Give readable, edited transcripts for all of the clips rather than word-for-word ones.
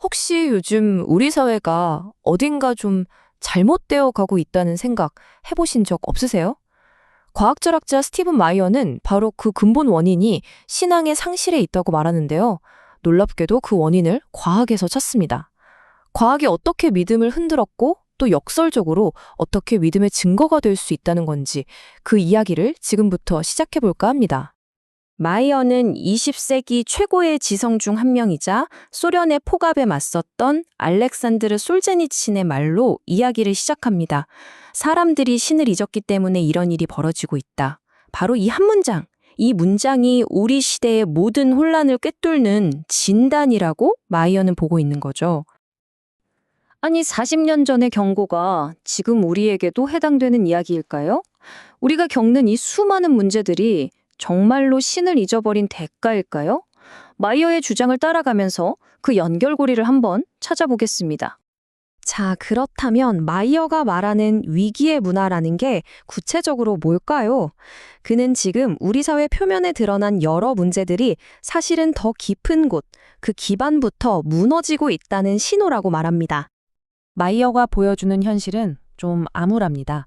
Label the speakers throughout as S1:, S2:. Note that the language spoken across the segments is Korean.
S1: 혹시 요즘 우리 사회가 어딘가 좀 잘못되어 가고 있다는 생각 해보신 적 없으세요? 과학철학자 스티븐 마이어는 바로 그 근본 원인이 신앙의 상실에 있다고 말하는데요. 놀랍게도 그 원인을 과학에서 찾습니다. 과학이 어떻게 믿음을 흔들었고 또 역설적으로 어떻게 믿음의 증거가 될 수 있다는 건지 그 이야기를 지금부터 시작해 볼까 합니다.
S2: 마이어는 20세기 최고의 지성 중 한 명이자 소련의 폭압에 맞섰던 알렉산드르 솔제니친의 말로 이야기를 시작합니다. 사람들이 신을 잊었기 때문에 이런 일이 벌어지고 있다. 바로 이 한 문장, 이 문장이 우리 시대의 모든 혼란을 꿰뚫는 진단이라고 마이어는 보고 있는 거죠. 아니, 40년 전의 경고가 지금 우리에게도 해당되는 이야기일까요? 우리가 겪는 이 수많은 문제들이 정말로 신을 잊어버린 대가일까요? 마이어의 주장을 따라가면서 그 연결고리를 한번 찾아보겠습니다. 자, 그렇다면 마이어가 말하는 위기의 문화라는 게 구체적으로 뭘까요? 그는 지금 우리 사회 표면에 드러난 여러 문제들이 사실은 더 깊은 곳, 그 기반부터 무너지고 있다는 신호라고 말합니다.
S3: 마이어가 보여주는 현실은 좀 암울합니다.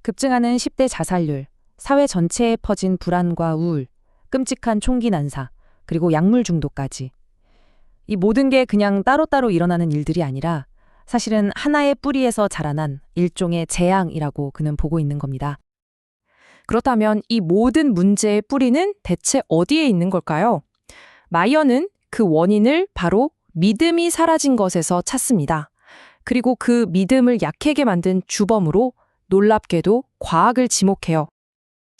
S3: 급증하는 10대 자살률, 사회 전체에 퍼진 불안과 우울, 끔찍한 총기 난사, 그리고 약물 중독까지. 이 모든 게 그냥 따로따로 일어나는 일들이 아니라 사실은 하나의 뿌리에서 자라난 일종의 재앙이라고 그는 보고 있는 겁니다.
S1: 그렇다면 이 모든 문제의 뿌리는 대체 어디에 있는 걸까요? 마이어는 그 원인을 바로 믿음이 사라진 것에서 찾습니다. 그리고 그 믿음을 약하게 만든 주범으로 놀랍게도 과학을 지목해요.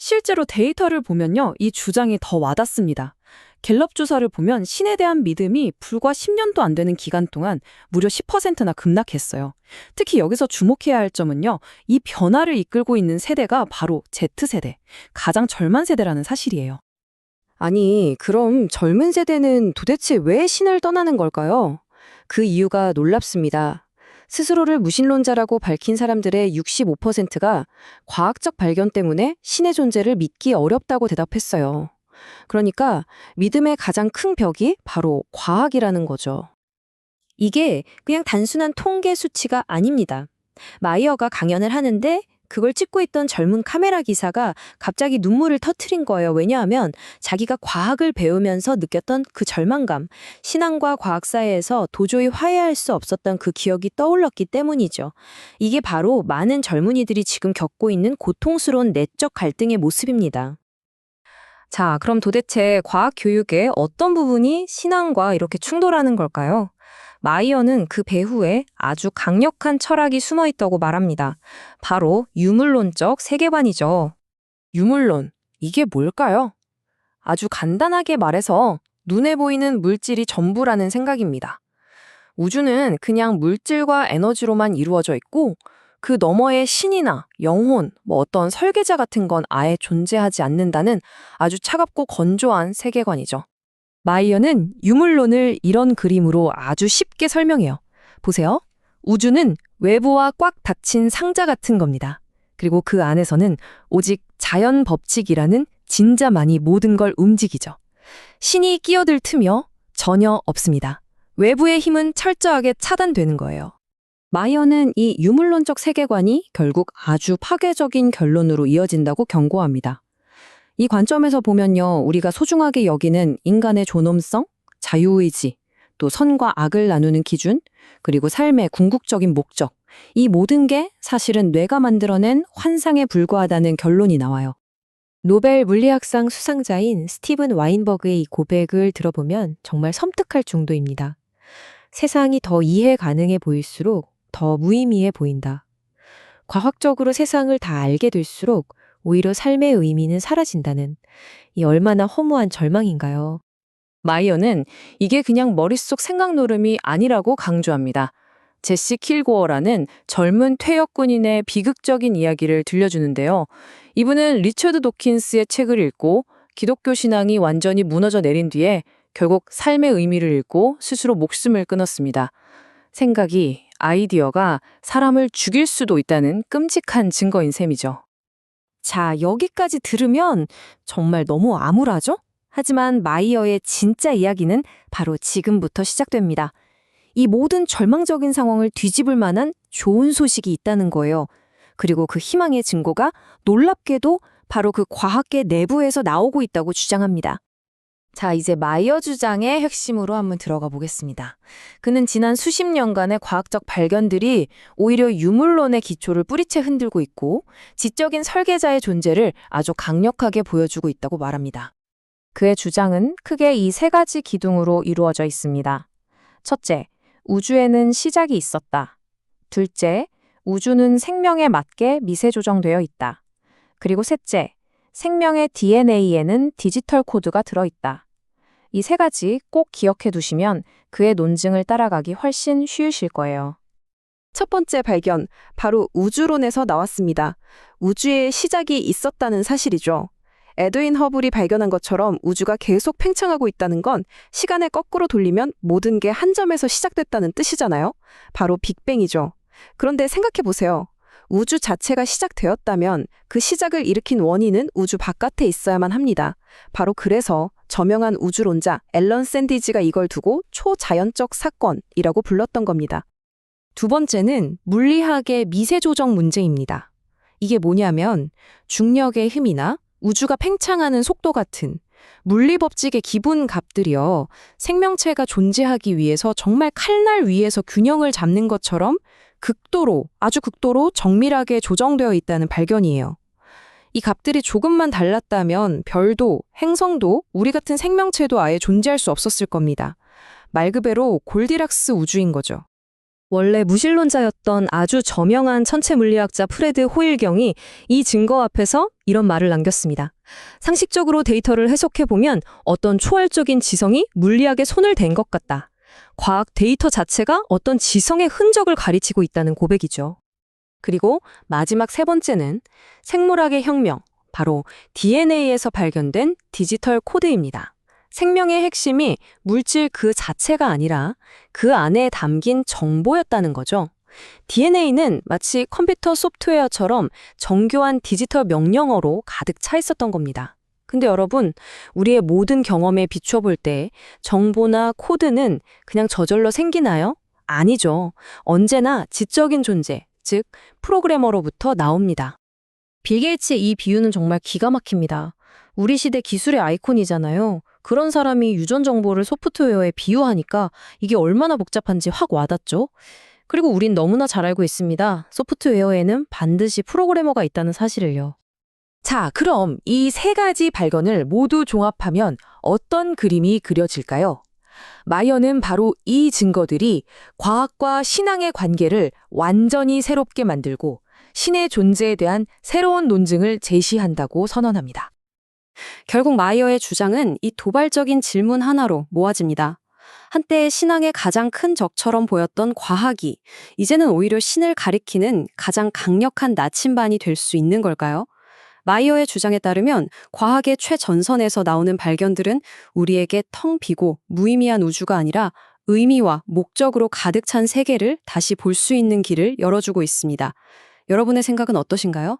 S2: 실제로 데이터를 보면요, 이 주장이 더 와닿습니다. 갤럽 조사를 보면 신에 대한 믿음이 불과 10년도 안 되는 기간 동안 무려 10%나 급락했어요. 특히 여기서 주목해야 할 점은요, 이 변화를 이끌고 있는 세대가 바로 Z세대, 가장 젊은 세대라는 사실이에요. 아니, 그럼 젊은 세대는 도대체 왜 신을 떠나는 걸까요? 그 이유가 놀랍습니다. 스스로를 무신론자라고 밝힌 사람들의 65%가 과학적 발견 때문에 신의 존재를 믿기 어렵다고 대답했어요. 그러니까 믿음의 가장 큰 벽이 바로 과학이라는 거죠. 이게 그냥 단순한 통계 수치가 아닙니다. 마이어가 강연을 하는데 그걸 찍고 있던 젊은 카메라 기사가 갑자기 눈물을 터트린 거예요. 왜냐하면 자기가 과학을 배우면서 느꼈던 그 절망감, 신앙과 과학 사이에서 도저히 화해할 수 없었던 그 기억이 떠올랐기 때문이죠. 이게 바로 많은 젊은이들이 지금 겪고 있는 고통스러운 내적 갈등의 모습입니다. 자, 그럼 도대체 과학 교육의 어떤 부분이 신앙과 이렇게 충돌하는 걸까요? 마이어는 그 배후에 아주 강력한 철학이 숨어 있다고 말합니다. 바로 유물론적 세계관이죠.
S1: 유물론, 이게 뭘까요? 아주 간단하게 말해서 눈에 보이는 물질이 전부라는 생각입니다. 우주는 그냥 물질과 에너지로만 이루어져 있고 그 너머의 신이나 영혼, 어떤 설계자 같은 건 아예 존재하지 않는다는 아주 차갑고 건조한 세계관이죠. 마이어는 유물론을 이런 그림으로 아주 쉽게 설명해요. 보세요. 우주는 외부와 꽉 닫힌 상자 같은 겁니다. 그리고 그 안에서는 오직 자연 법칙이라는 진자만이 모든 걸 움직이죠. 신이 끼어들 틈이요? 전혀 없습니다. 외부의 힘은 철저하게 차단되는 거예요.
S2: 마이어는 이 유물론적 세계관이 결국 아주 파괴적인 결론으로 이어진다고 경고합니다. 이 관점에서 보면요, 우리가 소중하게 여기는 인간의 존엄성, 자유의지, 또 선과 악을 나누는 기준, 그리고 삶의 궁극적인 목적, 이 모든 게 사실은 뇌가 만들어낸 환상에 불과하다는 결론이 나와요.
S4: 노벨 물리학상 수상자인 스티븐 와인버그의 이 고백을 들어보면 정말 섬뜩할 정도입니다. 세상이 더 이해 가능해 보일수록 더 무의미해 보인다. 과학적으로 세상을 다 알게 될수록 오히려 삶의 의미는 사라진다는 이 얼마나 허무한 절망인가요?
S1: 마이어는 이게 그냥 머릿속 생각 노름이 아니라고 강조합니다. 제시 킬고어라는 젊은 퇴역 군인의 비극적인 이야기를 들려주는데요. 이분은 리처드 도킨스의 책을 읽고 기독교 신앙이 완전히 무너져 내린 뒤에 결국 삶의 의미를 잃고 스스로 목숨을 끊었습니다. 생각이, 아이디어가 사람을 죽일 수도 있다는 끔찍한 증거인 셈이죠.
S2: 자, 여기까지 들으면 정말 너무 암울하죠? 하지만 마이어의 진짜 이야기는 바로 지금부터 시작됩니다.
S4: 이 모든 절망적인 상황을 뒤집을 만한 좋은 소식이 있다는 거예요. 그리고 그 희망의 증거가 놀랍게도 바로 그 과학계 내부에서 나오고 있다고 주장합니다.
S3: 자, 이제 마이어 주장의 핵심으로 한번 들어가 보겠습니다. 그는 지난 수십 년간의 과학적 발견들이 오히려 유물론의 기초를 뿌리채 흔들고 있고 지적인 설계자의 존재를 아주 강력하게 보여주고 있다고 말합니다. 그의 주장은 크게 이 세 가지 기둥으로 이루어져 있습니다. 첫째, 우주에는 시작이 있었다. 둘째, 우주는 생명에 맞게 미세 조정되어 있다. 그리고 셋째, 생명의 DNA에는 디지털 코드가 들어있다. 이 세 가지 꼭 기억해 두시면 그의 논증을 따라가기 훨씬 쉬우실 거예요.
S2: 첫 번째 발견, 바로 우주론에서 나왔습니다. 우주에 시작이 있었다는 사실이죠. 에드윈 허블이 발견한 것처럼 우주가 계속 팽창하고 있다는 건 시간을 거꾸로 돌리면 모든 게 한 점에서 시작됐다는 뜻이잖아요. 바로 빅뱅이죠. 그런데 생각해 보세요. 우주 자체가 시작되었다면 그 시작을 일으킨 원인은 우주 바깥에 있어야만 합니다. 바로 그래서 저명한 우주론자 앨런 샌디지가 이걸 두고 초자연적 사건이라고 불렀던 겁니다.
S4: 두 번째는 물리학의 미세 조정 문제입니다. 이게 뭐냐면 중력의 힘이나 우주가 팽창하는 속도 같은 물리 법칙의 기본 값들이요. 생명체가 존재하기 위해서 정말 칼날 위에서 균형을 잡는 것처럼 아주 극도로 정밀하게 조정되어 있다는 발견이에요. 이 값들이 조금만 달랐다면 별도, 행성도, 우리 같은 생명체도 아예 존재할 수 없었을 겁니다. 말 그대로 골디락스 우주인 거죠. 원래 무신론자였던 아주 저명한 천체 물리학자 프레드 호일경이 이 증거 앞에서 이런 말을 남겼습니다. 상식적으로 데이터를 해석해보면 어떤 초월적인 지성이 물리학에 손을 댄 것 같다. 과학 데이터 자체가 어떤 지성의 흔적을 가리키고 있다는 고백이죠. 그리고 마지막 세 번째는 생물학의 혁명, 바로 DNA에서 발견된 디지털 코드입니다. 생명의 핵심이 물질 그 자체가 아니라 그 안에 담긴 정보였다는 거죠. DNA는 마치 컴퓨터 소프트웨어처럼 정교한 디지털 명령어로 가득 차 있었던 겁니다. 근데 여러분, 우리의 모든 경험에 비춰 볼 때 정보나 코드는 그냥 저절로 생기나요? 아니죠. 언제나 지적인 존재, 즉 프로그래머로부터 나옵니다. 빌 게이츠의 이 비유는 정말 기가 막힙니다. 우리 시대 기술의 아이콘이잖아요. 그런 사람이 유전 정보를 소프트웨어에 비유하니까 이게 얼마나 복잡한지 확 와닿죠? 그리고 우린 너무나 잘 알고 있습니다. 소프트웨어에는 반드시 프로그래머가 있다는 사실을요.
S3: 자, 그럼 이 세 가지 발견을 모두 종합하면 어떤 그림이 그려질까요? 마이어는 바로 이 증거들이 과학과 신앙의 관계를 완전히 새롭게 만들고 신의 존재에 대한 새로운 논증을 제시한다고 선언합니다.
S4: 결국 마이어의 주장은 이 도발적인 질문 하나로 모아집니다. 한때 신앙의 가장 큰 적처럼 보였던 과학이 이제는 오히려 신을 가리키는 가장 강력한 나침반이 될 수 있는 걸까요? 마이어의 주장에 따르면 과학의 최전선에서 나오는 발견들은 우리에게 텅 비고 무의미한 우주가 아니라 의미와 목적으로 가득 찬 세계를 다시 볼 수 있는 길을 열어주고 있습니다. 여러분의 생각은 어떠신가요?